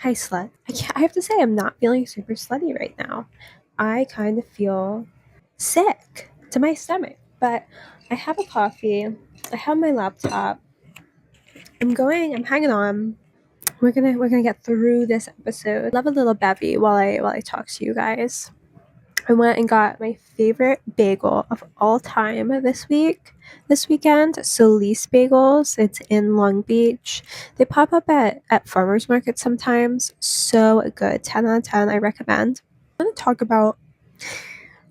Hi, slut. I have to say, I'm not feeling super slutty right now. I kind of feel sick to my stomach, but I have a coffee. I have my laptop. I'm hanging on. We're gonna get through this episode. Love a little bevy while I talk to you guys. I went and got my favorite bagel of all time this weekend. Solis Bagels. It's in Long Beach. They pop up at farmers markets sometimes. So good. 10 out of 10. I recommend. I want to talk about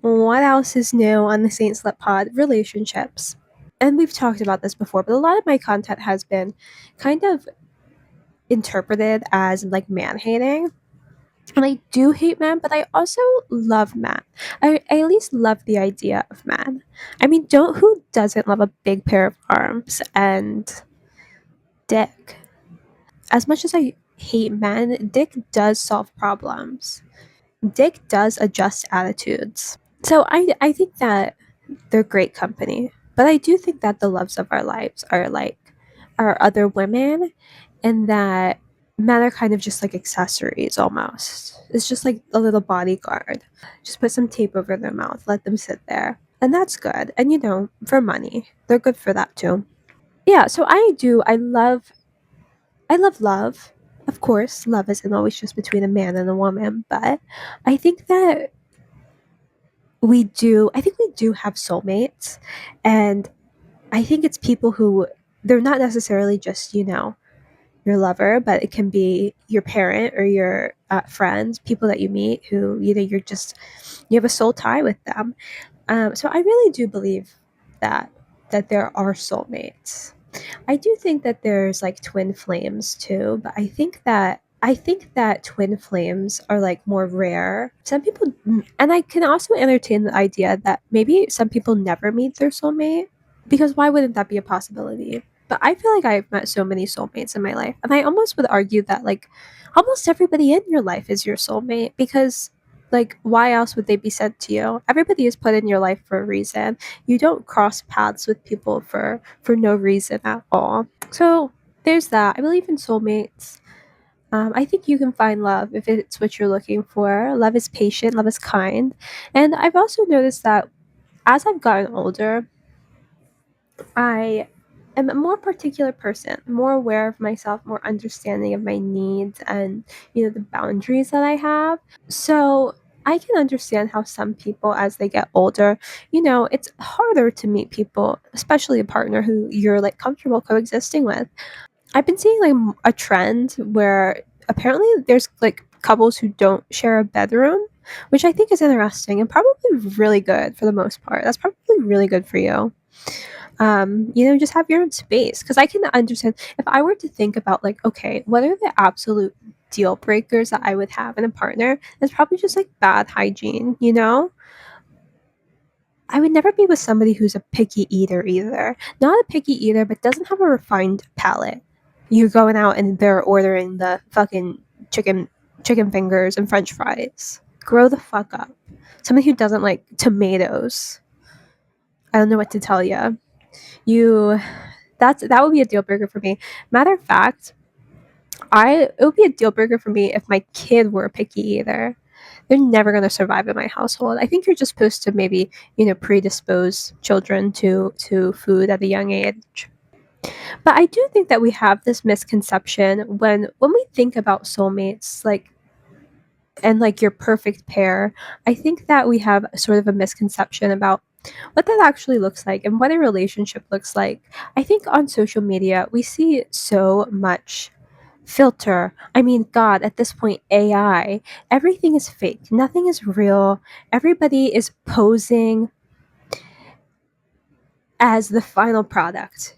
what else is new on the Saint Slip Pod: relationships. And we've talked about this before, but a lot of my content has been kind of interpreted as like man hating. And I do hate men, but I also love men. I at least love the idea of men. I mean, don't who doesn't love a big pair of arms and dick? As much as I hate men, dick does solve problems. Dick does adjust attitudes. So I think that they're great company. But I do think that the loves of our lives are like are other women, and that men are kind of just like accessories almost. It's just like a little bodyguard. Just put some tape over their mouth, let them sit there. And that's good. And for money. They're good for that too. Yeah, so I love love. Of course, love isn't always just between a man and a woman, but I think that I think we do have soulmates. And I think it's people who they're not necessarily just, your lover, but it can be your parent or your friends, people that you meet who, you have a soul tie with them. So I really do believe that there are soulmates. I do think that there's like twin flames too, but I think that twin flames are like more rare. Some people, and I can also entertain the idea that maybe some people never meet their soulmate, because why wouldn't that be a possibility? But I feel like I've met so many soulmates in my life, and I almost would argue that like almost everybody in your life is your soulmate, because like why else would they be sent to you? Everybody is put in your life for a reason. You don't cross paths with people for no reason at all. So there's that. I believe in soulmates. I think you can find love if it's what you're looking for. Love is patient, love is kind. And I've also noticed that as I've gotten older, I am a more particular person, more aware of myself, more understanding of my needs and, the boundaries that I have. So I can understand how some people, as they get older, it's harder to meet people, especially a partner who you're like comfortable coexisting with. I've been seeing like a trend where apparently there's like couples who don't share a bedroom, which I think is interesting and probably really good for the most part. That's probably really good for you. Just have your own space. Because I can understand if I were to think about like, okay, what are the absolute deal breakers that I would have in a partner? It's probably just like bad hygiene. I would never be with somebody who's a picky eater either. Not a picky eater, but doesn't have a refined palate. You're going out and they're ordering the fucking chicken fingers and french fries. Grow the fuck up. Somebody who doesn't like tomatoes. I don't know what to tell you. You that would be a deal breaker for me. Matter of fact, it would be a deal breaker for me if my kid were a picky eater. They're never going to survive in my household. I think you're just supposed to maybe, predispose children to food at a young age. But I do think that we have this misconception when we think about soulmates, like and like your perfect pair. I think that we have sort of a misconception about what that actually looks like and what a relationship looks like. I think on social media we see so much filter. I mean, God, at this point, AI, everything is fake, nothing is real. Everybody is posing as the final product,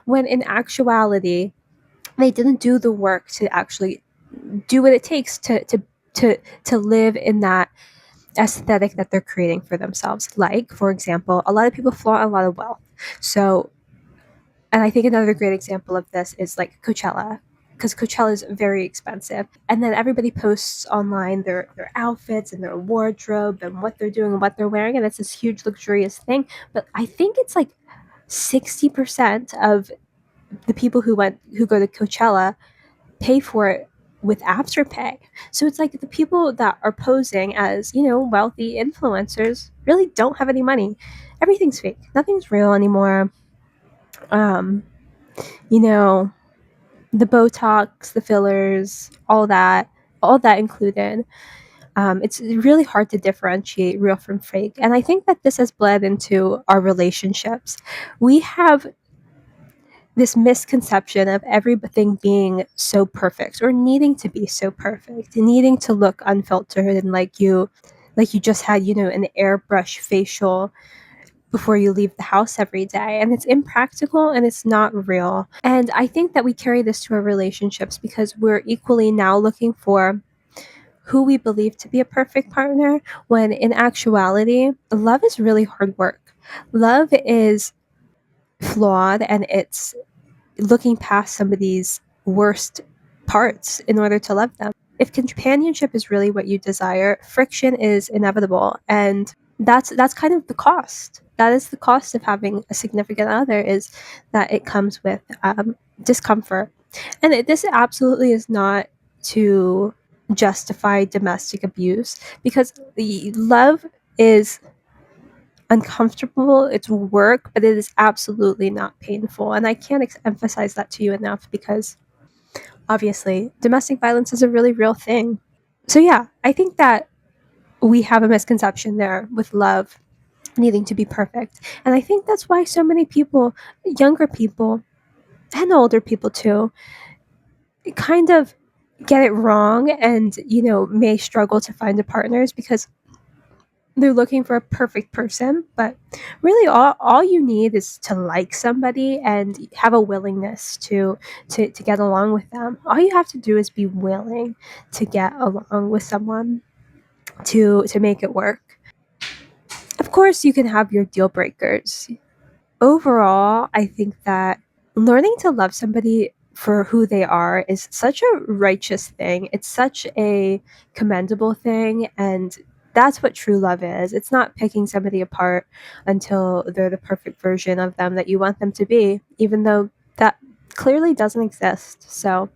when in actuality, they didn't do the work to actually do what it takes to live in that aesthetic that they're creating for themselves. Like, for example, a lot of people flaunt a lot of wealth. So, and I think another great example of this is like Coachella, because Coachella is very expensive. And then everybody posts online their outfits and their wardrobe and what they're doing and what they're wearing. And it's this huge luxurious thing. But I think it's like 60% of the people who go to Coachella pay for it with Afterpay. So it's like the people that are posing as, wealthy influencers really don't have any money. Everything's fake. Nothing's real anymore. Um, you know, the Botox, the fillers, all that included. It's really hard to differentiate real from fake. And I think that this has bled into our relationships. We have this misconception of everything being so perfect or needing to be so perfect, needing to look unfiltered and like you just had, an airbrush facial before you leave the house every day. And it's impractical and it's not real. And I think that we carry this to our relationships because we're equally now looking for who we believe to be a perfect partner, when in actuality, love is really hard work. Love is flawed, and it's looking past somebody's worst parts in order to love them. If companionship is really what you desire, friction is inevitable, and that's kind of the cost. That is the cost of having a significant other, is that it comes with discomfort. And this absolutely is not to justify domestic abuse, because the love is uncomfortable, it's work, but it is absolutely not painful. And I can't emphasize that to you enough, because obviously domestic violence is a really real thing. So yeah, I think that we have a misconception there with love needing to be perfect. And I think that's why so many people, younger people and older people too, kind of get it wrong and, may struggle to find a partner, is because they're looking for a perfect person. But really all you need is to like somebody and have a willingness to get along with them. All you have to do is be willing to get along with someone to make it work. Of course you can have your deal breakers. Overall, I think that learning to love somebody for who they are is such a righteous thing. It's such a commendable thing. And that's what true love is. It's not picking somebody apart until they're the perfect version of them that you want them to be, even though that clearly doesn't exist. So,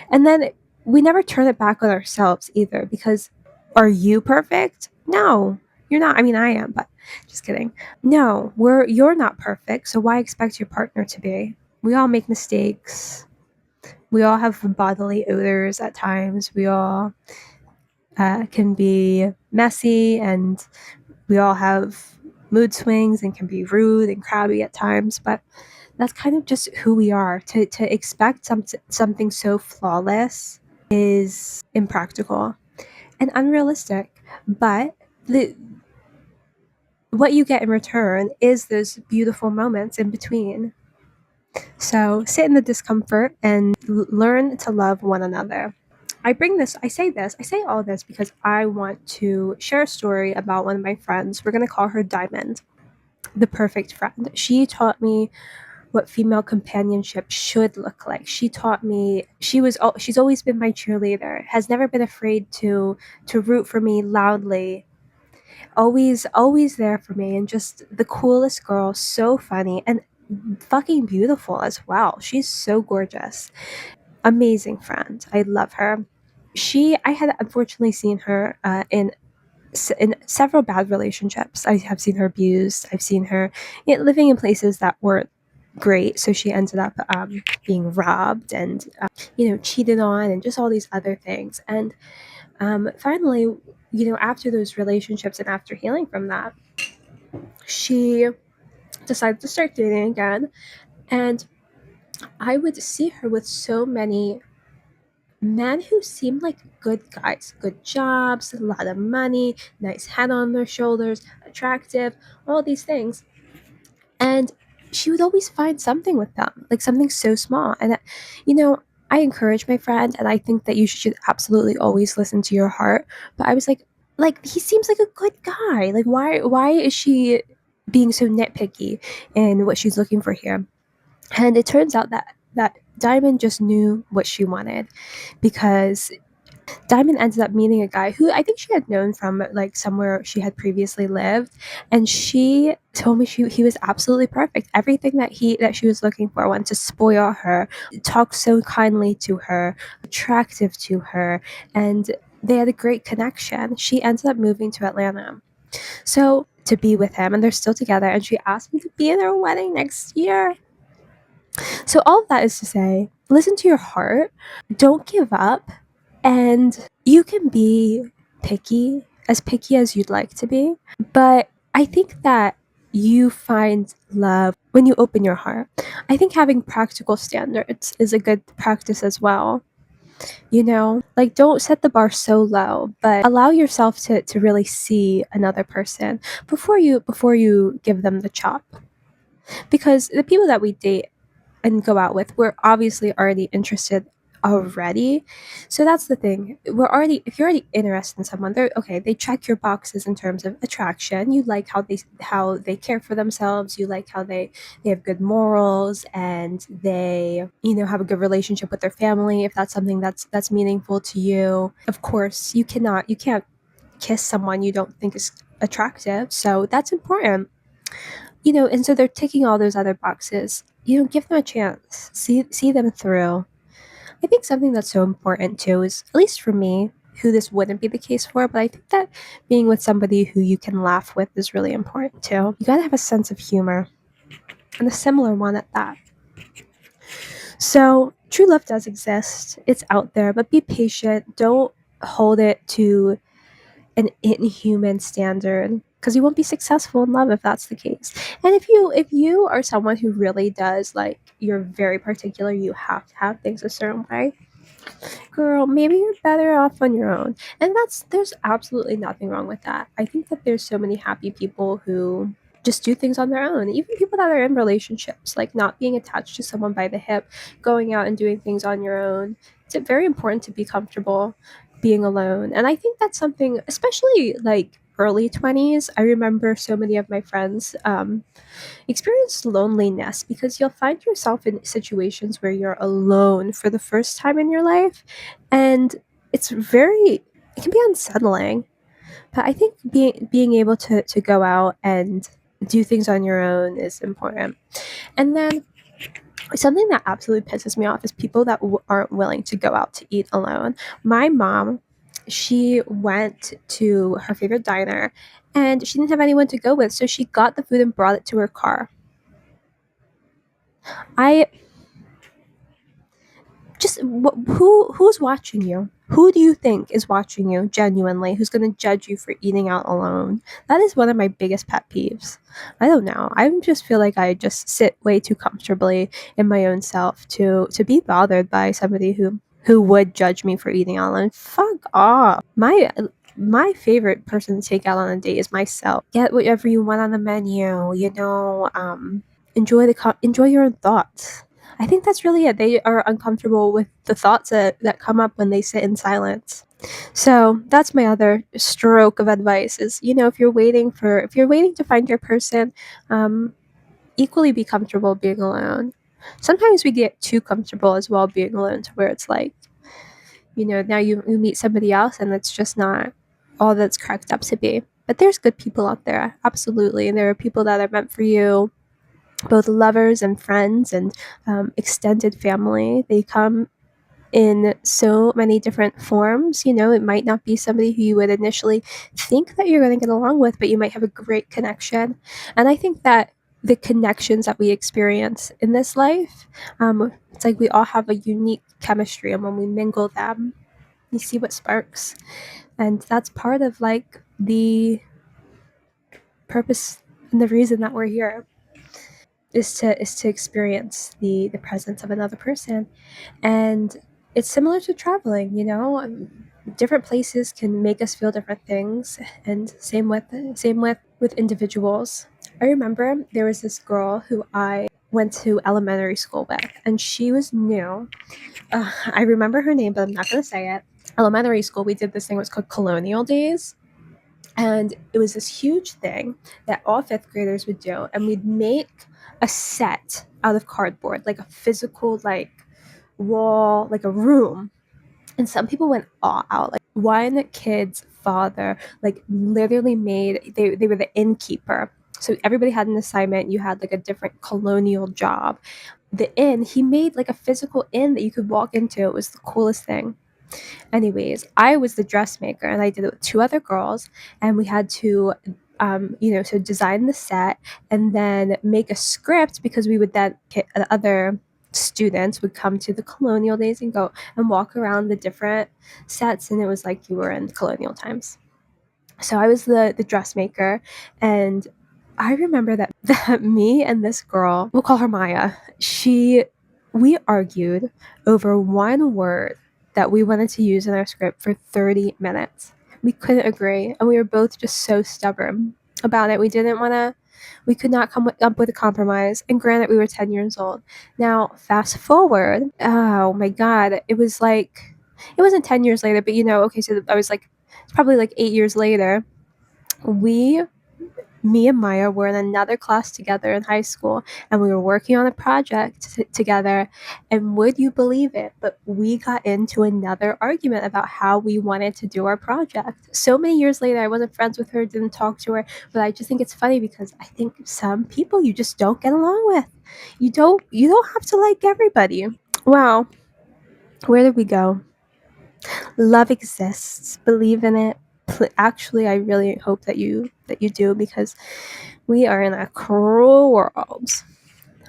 and then we never turn it back on ourselves either, because are you perfect? No, you're not. I mean, I am, but just kidding. No, you're not perfect, so why expect your partner to be? We all make mistakes. We all have bodily odors at times. We all can be messy, and we all have mood swings and can be rude and crabby at times, but that's kind of just who we are. To expect something so flawless is impractical and unrealistic. But the what you get in return is those beautiful moments in between. So sit in the discomfort and learn to love one another. I say all this because I want to share a story about one of my friends. We're going to call her Diamond, the perfect friend. She taught me what female companionship should look like. She taught me, she's always been my cheerleader, has never been afraid to root for me loudly, always there for me, and just the coolest girl, so funny and fucking beautiful as well. She's so gorgeous. Amazing friend. I love her. I had unfortunately seen her in several bad relationships. I have seen her abused. I've seen her living in places that weren't great. So she ended up being robbed and cheated on, and just all these other things. And finally, after those relationships and after healing from that, she decided to start dating again. And I would see her with so many men who seemed like good guys, good jobs, a lot of money, nice head on their shoulders, attractive, all these things. And she would always find something with them, like something so small. And, you know, I encourage my friend, and I think that you should absolutely always listen to your heart. But I was like he seems like a good guy. Like, why is she being so nitpicky in what she's looking for here? And it turns out that Diamond just knew what she wanted, because Diamond ended up meeting a guy who I think she had known from like somewhere she had previously lived, and she told me he was absolutely perfect. Everything that she was looking for, wanted to spoil her, talk so kindly to her, attractive to her, and they had a great connection. She ended up moving to Atlanta. So to be with him, and they're still together, and she asked me to be in her wedding next year. So all of that is to say, listen to your heart, don't give up, and you can be picky as you'd like to be. But I think that you find love when you open your heart. I think having practical standards is a good practice as well. Like don't set the bar so low, but allow yourself to really see another person before you give them the chop. Because the people that we date and go out with, we're obviously already interested already. So that's the thing. If you're already interested in someone, they're okay, they check your boxes in terms of attraction. You like how they care for themselves, you like how they have good morals, and they, have a good relationship with their family, if that's something that's meaningful to you. Of course, you can't kiss someone you don't think is attractive. So that's important. And so they're ticking all those other boxes. Give them a chance. See them through. I think something that's so important too is, at least for me, who this wouldn't be the case for, but I think that being with somebody who you can laugh with is really important too. You gotta have a sense of humor, and a similar one at that. So true love does exist. It's out there, but be patient. Don't hold it to an inhuman standard, because you won't be successful in love if that's the case. And if you are someone who really does, like, you're very particular, you have to have things a certain way, girl, maybe you're better off on your own. And there's absolutely nothing wrong with that. I think that there's so many happy people who just do things on their own, even people that are in relationships, like not being attached to someone by the hip, going out and doing things on your own. It's very important to be comfortable being alone. And I think that's something, especially like early 20s. I remember so many of my friends experience loneliness, because you'll find yourself in situations where you're alone for the first time in your life, and it can be unsettling. But I think being able to go out and do things on your own is important. And then something that absolutely pisses me off is people that aren't willing to go out to eat alone. My mom, she went to her favorite diner, and she didn't have anyone to go with, so she got the food and brought it to her car. I just who's watching you? Who do you think is watching you genuinely? Who's going to judge you for eating out alone? That is one of my biggest pet peeves. I don't know. I just feel like I just sit way too comfortably in my own self to be bothered by somebody who would judge me for eating out alone. Fuck off. My favorite person to take out on a date is myself. Get whatever you want on the menu. Enjoy your own thoughts. I think that's really it. They are uncomfortable with the thoughts that come up when they sit in silence. So that's my other stroke of advice is, if you're waiting to find your person, um, equally be comfortable being alone. Sometimes we get too comfortable as well being alone, to where it's like, now you meet somebody else and it's just not all that's cracked up to be. But there's good people out there, absolutely. And there are people that are meant for you, both lovers and friends, and extended family. They come in so many different forms. It might not be somebody who you would initially think that you're going to get along with, but you might have a great connection. And I think that the connections that we experience in this life, it's like we all have a unique chemistry, and when we mingle them, you see what sparks. And that's part of like the purpose and the reason that we're here, is to experience the presence of another person. And it's similar to traveling. Different places can make us feel different things, and same with individuals. I remember there was this girl who I went to elementary school with, and she was new. I remember her name, but I'm not going to say it. Elementary school, we did this thing, it was called Colonial Days, and it was this huge thing that all fifth graders would do. And we'd make a set out of cardboard, like a physical, like, wall, like a room. And some people went all out. Like one kid's father, like literally they were the innkeeper. So everybody had an assignment. You had like a different colonial job. The inn, he made like a physical inn that you could walk into. It was the coolest thing. Anyways, I was the dressmaker and I did it with two other girls, and we had to, so design the set and then make a script because we would then other students would come to the colonial days and go and walk around the different sets, and it was like you were in colonial times. So I was the dressmaker, and I remember that, that me and this girl, we'll call her Maya, we argued over one word that we wanted to use in our script for 30 minutes. We couldn't agree, and we were both just so stubborn about it. We could not come up with a compromise. And granted, we were 10 years old. Now, fast forward, oh my God, it wasn't 10 years later, but okay, so I was like, it's probably like 8 years later. We Me and Maya were in another class together in high school, and we were working on a project together. And would you believe it? But we got into another argument about how we wanted to do our project. So many years later, I wasn't friends with her, didn't talk to her, but I just think it's funny because I think some people you just don't get along with. You don't have to like everybody. Wow, where did we go? Love exists. Believe in it. Actually, I really hope that you do, because we are in a cruel world.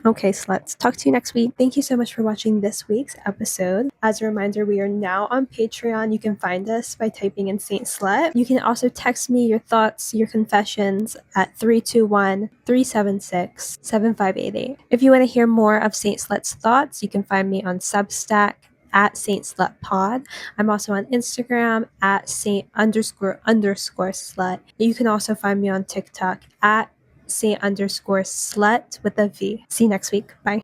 Okay, sluts. Talk to you next week. Thank you so much for watching this week's episode. As a reminder, we are now on Patreon. You can find us by typing in Saint Slut. You can also text me your thoughts, your confessions at 321-376-7588. If you want to hear more of Saint Slut's thoughts, you can find me on Substack at Saint Slut Pod. I'm also on Instagram at Saint__slut. You can also find me on TikTok at Saint_slut with a V. See you next week. Bye.